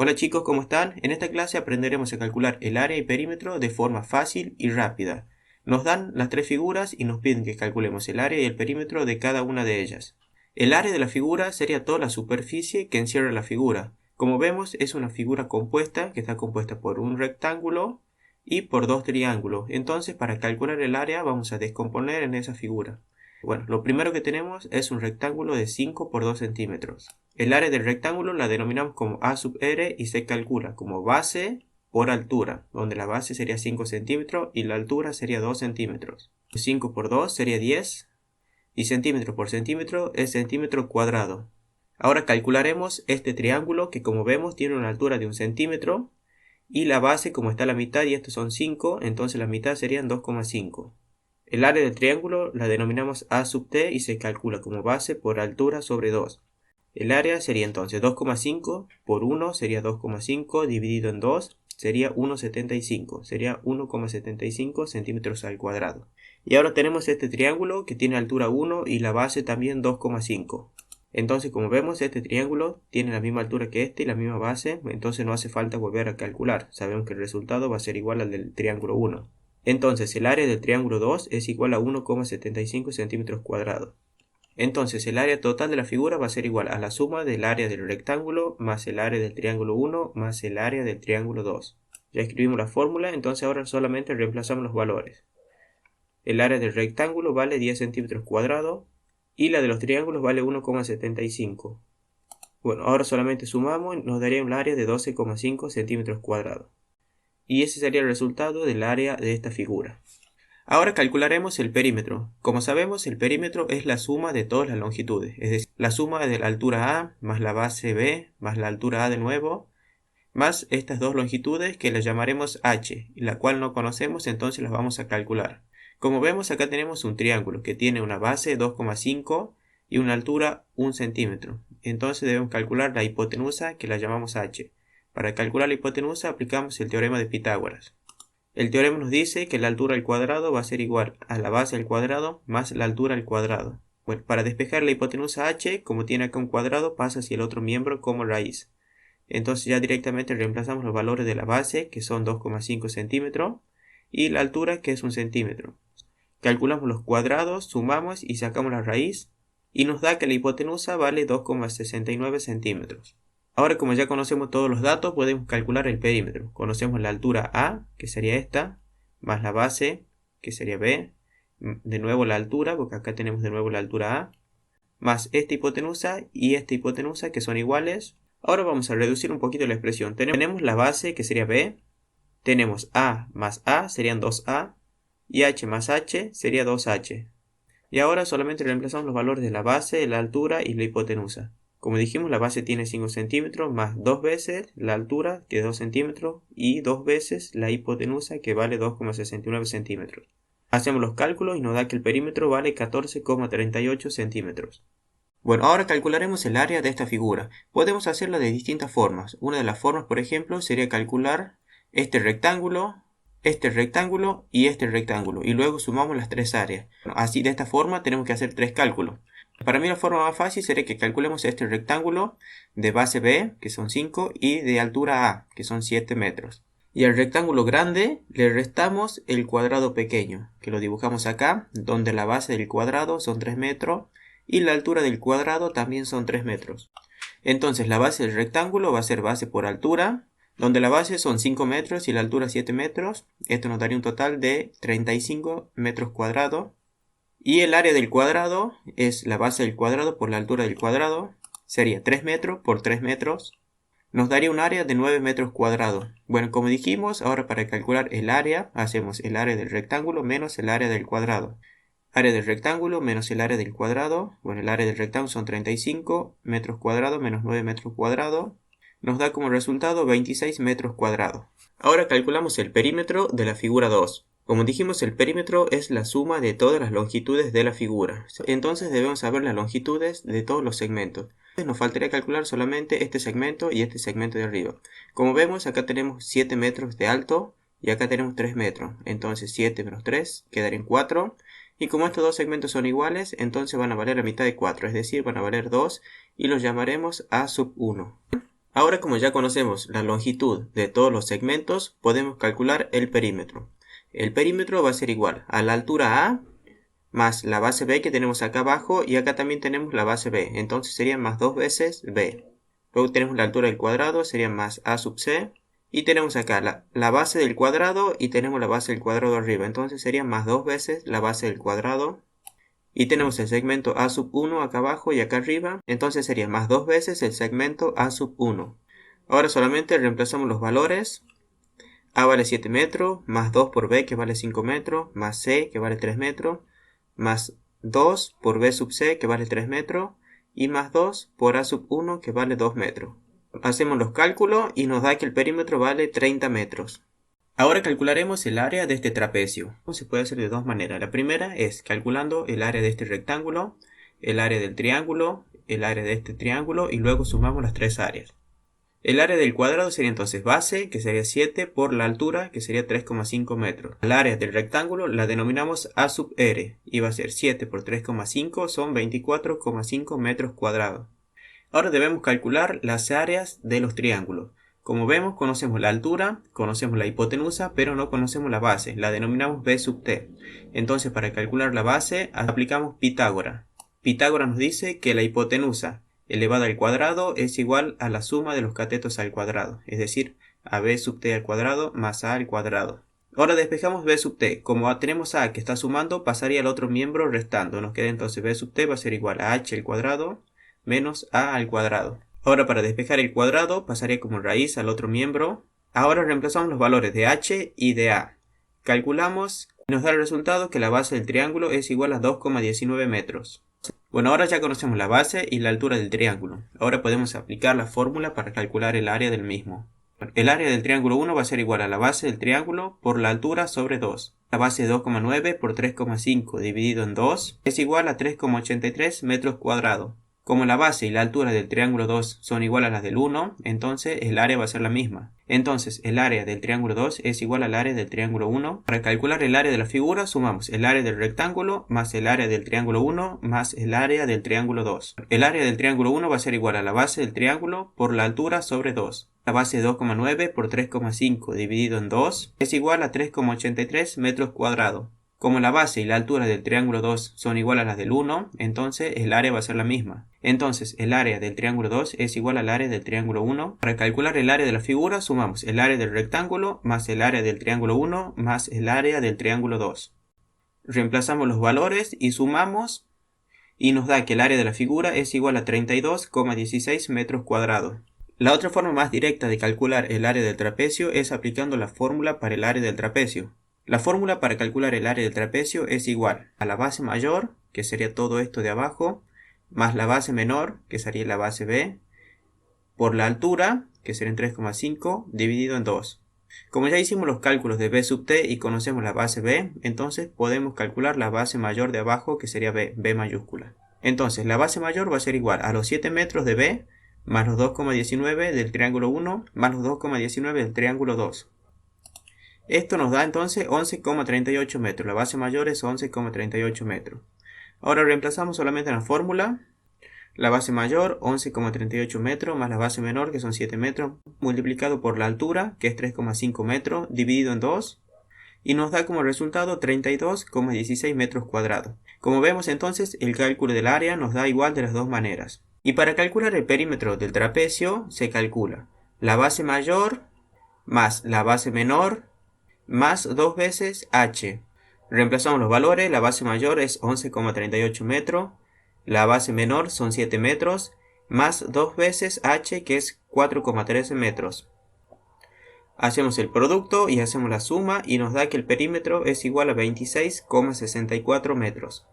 Hola chicos, ¿cómo están? En esta clase aprenderemos a calcular el área y perímetro de forma fácil y rápida. Nos dan las tres figuras y nos piden que calculemos el área y el perímetro de cada una de ellas. El área de la figura sería toda la superficie que encierra la figura. Como vemos, es una figura compuesta que está compuesta por un rectángulo y por dos triángulos. Entonces, para calcular el área vamos a descomponer en esa figura. Bueno, lo primero que tenemos es un rectángulo de 5 por 2 centímetros. El área del rectángulo la denominamos como A sub r y se calcula como base por altura, donde la base sería 5 centímetros y la altura sería 2 centímetros. 5 por 2 sería 10 y centímetro por centímetro es centímetro cuadrado. Ahora calcularemos este triángulo que, como vemos, tiene una altura de 1 centímetro y la base, como está a la mitad y estos son 5, entonces la mitad serían 2,5. El área del triángulo la denominamos A sub t y se calcula como base por altura sobre 2. El área sería entonces 2,5 por 1 sería 2,5 dividido en 2 sería 1,75. Sería 1,75 centímetros al cuadrado. Y ahora tenemos este triángulo que tiene altura 1 y la base también 2,5. Entonces, como vemos, este triángulo tiene la misma altura que este y la misma base, entonces no hace falta volver a calcular. Sabemos que el resultado va a ser igual al del triángulo 1. Entonces, el área del triángulo 2 es igual a 1,75 centímetros cuadrados. Entonces, el área total de la figura va a ser igual a la suma del área del rectángulo más el área del triángulo 1 más el área del triángulo 2. Ya escribimos la fórmula, entonces ahora solamente reemplazamos los valores. El área del rectángulo vale 10 centímetros cuadrados y la de los triángulos vale 1,75. Bueno, ahora solamente sumamos y nos daría un área de 12,5 centímetros cuadrados. Y ese sería el resultado del área de esta figura. Ahora calcularemos el perímetro. Como sabemos, el perímetro es la suma de todas las longitudes, es decir, la suma de la altura A más la base B más la altura A de nuevo, más estas dos longitudes que las llamaremos H, la cual no conocemos, entonces las vamos a calcular. Como vemos, acá tenemos un triángulo que tiene una base 2,5 y una altura 1 centímetro. Entonces debemos calcular la hipotenusa, que la llamamos H. Para calcular la hipotenusa aplicamos el teorema de Pitágoras. El teorema nos dice que la altura al cuadrado va a ser igual a la base al cuadrado más la altura al cuadrado. Bueno, para despejar la hipotenusa h, como tiene acá un cuadrado, pasa hacia el otro miembro como raíz. Entonces ya directamente reemplazamos los valores de la base, que son 2,5 centímetros, y la altura, que es 1 centímetro. Calculamos los cuadrados, sumamos y sacamos la raíz, y nos da que la hipotenusa vale 2,69 centímetros. Ahora, como ya conocemos todos los datos, podemos calcular el perímetro. Conocemos la altura A, que sería esta, más la base, que sería B, de nuevo la altura, porque acá tenemos de nuevo la altura A, más esta hipotenusa y esta hipotenusa, que son iguales. Ahora vamos a reducir un poquito la expresión. Tenemos la base, que sería B, tenemos A más A, serían 2A, y H más H sería 2H. Y ahora solamente reemplazamos los valores de la base, la altura y la hipotenusa. Como dijimos, la base tiene 5 centímetros más 2 veces la altura, que es 2 centímetros, y 2 veces la hipotenusa, que vale 2,69 centímetros. Hacemos los cálculos y nos da que el perímetro vale 14,38 centímetros. Bueno, ahora calcularemos el área de esta figura. Podemos hacerlo de distintas formas. Una de las formas, por ejemplo, sería calcular este rectángulo y este rectángulo, y luego sumamos las tres áreas. Así, de esta forma tenemos que hacer tres cálculos. Para mí la forma más fácil sería que calculemos este rectángulo de base B, que son 5, y de altura A, que son 7 metros. Y al rectángulo grande le restamos el cuadrado pequeño, que lo dibujamos acá, donde la base del cuadrado son 3 metros y la altura del cuadrado también son 3 metros. Entonces la base del rectángulo va a ser base por altura, donde la base son 5 metros y la altura 7 metros. Esto nos daría un total de 35 metros cuadrados. Y el área del cuadrado es la base del cuadrado por la altura del cuadrado. Sería 3 metros por 3 metros. Nos daría un área de 9 metros cuadrados. Bueno, como dijimos, ahora para calcular el área, hacemos el área del rectángulo menos el área del cuadrado. Área del rectángulo menos el área del cuadrado. Bueno, el área del rectángulo son 35 metros cuadrados menos 9 metros cuadrados. Nos da como resultado 26 metros cuadrados. Ahora calculamos el perímetro de la figura 2. Como dijimos, el perímetro es la suma de todas las longitudes de la figura. Entonces debemos saber las longitudes de todos los segmentos. Nos faltaría calcular solamente este segmento y este segmento de arriba. Como vemos, acá tenemos 7 metros de alto y acá tenemos 3 metros. Entonces 7 menos 3 quedarían 4. Y como estos dos segmentos son iguales, entonces van a valer la mitad de 4, es decir, van a valer 2 y los llamaremos A sub 1. Ahora, como ya conocemos la longitud de todos los segmentos, podemos calcular el perímetro. El perímetro va a ser igual a la altura A más la base B que tenemos acá abajo, y acá también tenemos la base B, entonces sería más 2 veces B. Luego tenemos la altura del cuadrado, sería más A sub C, y tenemos acá la base del cuadrado y tenemos la base del cuadrado arriba, entonces sería más 2 veces la base del cuadrado. Y tenemos el segmento A sub 1 acá abajo y acá arriba, entonces sería más 2 veces el segmento A sub 1. Ahora solamente reemplazamos los valores. A vale 7 metros, más 2 por B que vale 5 metros, más C que vale 3 metros, más 2 por B sub C que vale 3 metros, y más 2 por A sub 1 que vale 2 metros. Hacemos los cálculos y nos da que el perímetro vale 30 metros. Ahora calcularemos el área de este trapecio. Se puede hacer de dos maneras. La primera es calculando el área de este rectángulo, el área del triángulo, el área de este triángulo, y luego sumamos las tres áreas. El área del cuadrado sería entonces base, que sería 7, por la altura, que sería 3,5 metros. El área del rectángulo la denominamos A sub R, y va a ser 7 por 3,5, son 24,5 metros cuadrados. Ahora debemos calcular las áreas de los triángulos. Como vemos, conocemos la altura, conocemos la hipotenusa, pero no conocemos la base, la denominamos B sub T. Entonces, para calcular la base, aplicamos Pitágoras. Pitágoras nos dice que la hipotenusa elevada al cuadrado es igual a la suma de los catetos al cuadrado, es decir, a B sub T al cuadrado más A al cuadrado. Ahora despejamos B sub T. Como tenemos A que está sumando, pasaría al otro miembro restando. Nos queda entonces B sub T va a ser igual a H al cuadrado menos A al cuadrado. Ahora, para despejar el cuadrado, pasaría como raíz al otro miembro. Ahora reemplazamos los valores de H y de A. Calculamos y nos da el resultado que la base del triángulo es igual a 2,19 metros. Bueno, ahora ya conocemos la base y la altura del triángulo. Ahora podemos aplicar la fórmula para calcular el área del mismo. El área del triángulo 1 va a ser igual a la base del triángulo por la altura sobre 2. La base de 2,9 por 3,5 dividido en 2 es igual a 3,83 metros cuadrados. Como la base y la altura del triángulo 2 son igual a las del 1, entonces el área va a ser la misma. Entonces el área del triángulo 2 es igual al área del triángulo 1. Para calcular el área de la figura sumamos el área del rectángulo más el área del triángulo 1 más el área del triángulo 2. El área del triángulo 1 va a ser igual a la base del triángulo por la altura sobre 2. La base de 2,9 por 3,5 dividido en 2 es igual a 3,83 metros cuadrados. Como la base y la altura del triángulo 2 son igual a las del 1, entonces el área va a ser la misma. Entonces el área del triángulo 2 es igual al área del triángulo 1. Para calcular el área de la figura sumamos el área del rectángulo más el área del triángulo 1 más el área del triángulo 2. Reemplazamos los valores y sumamos y nos da que el área de la figura es igual a 32,16 metros cuadrados. La otra forma más directa de calcular el área del trapecio es aplicando la fórmula para el área del trapecio. La fórmula para calcular el área del trapecio es igual a la base mayor, que sería todo esto de abajo, más la base menor, que sería la base B, por la altura, que serían 3,5, dividido en 2. Como ya hicimos los cálculos de B sub T y conocemos la base B, entonces podemos calcular la base mayor de abajo, que sería B, B mayúscula. Entonces la base mayor va a ser igual a los 7 metros de B, más los 2,19 del triángulo 1, más los 2,19 del triángulo 2. Esto nos da entonces 11,38 metros. La base mayor es 11,38 metros. Ahora reemplazamos solamente en la fórmula. La base mayor, 11,38 metros, más la base menor, que son 7 metros, multiplicado por la altura, que es 3,5 metros, dividido en 2. Y nos da como resultado 32,16 metros cuadrados. Como vemos entonces, el cálculo del área nos da igual de las dos maneras. Y para calcular el perímetro del trapecio, se calcula la base mayor más la base menor, más 2 veces H. Reemplazamos los valores, la base mayor es 11,38 metros, la base menor son 7 metros, más 2 veces H, que es 4,13 metros. Hacemos el producto y hacemos la suma y nos da que el perímetro es igual a 26,64 metros.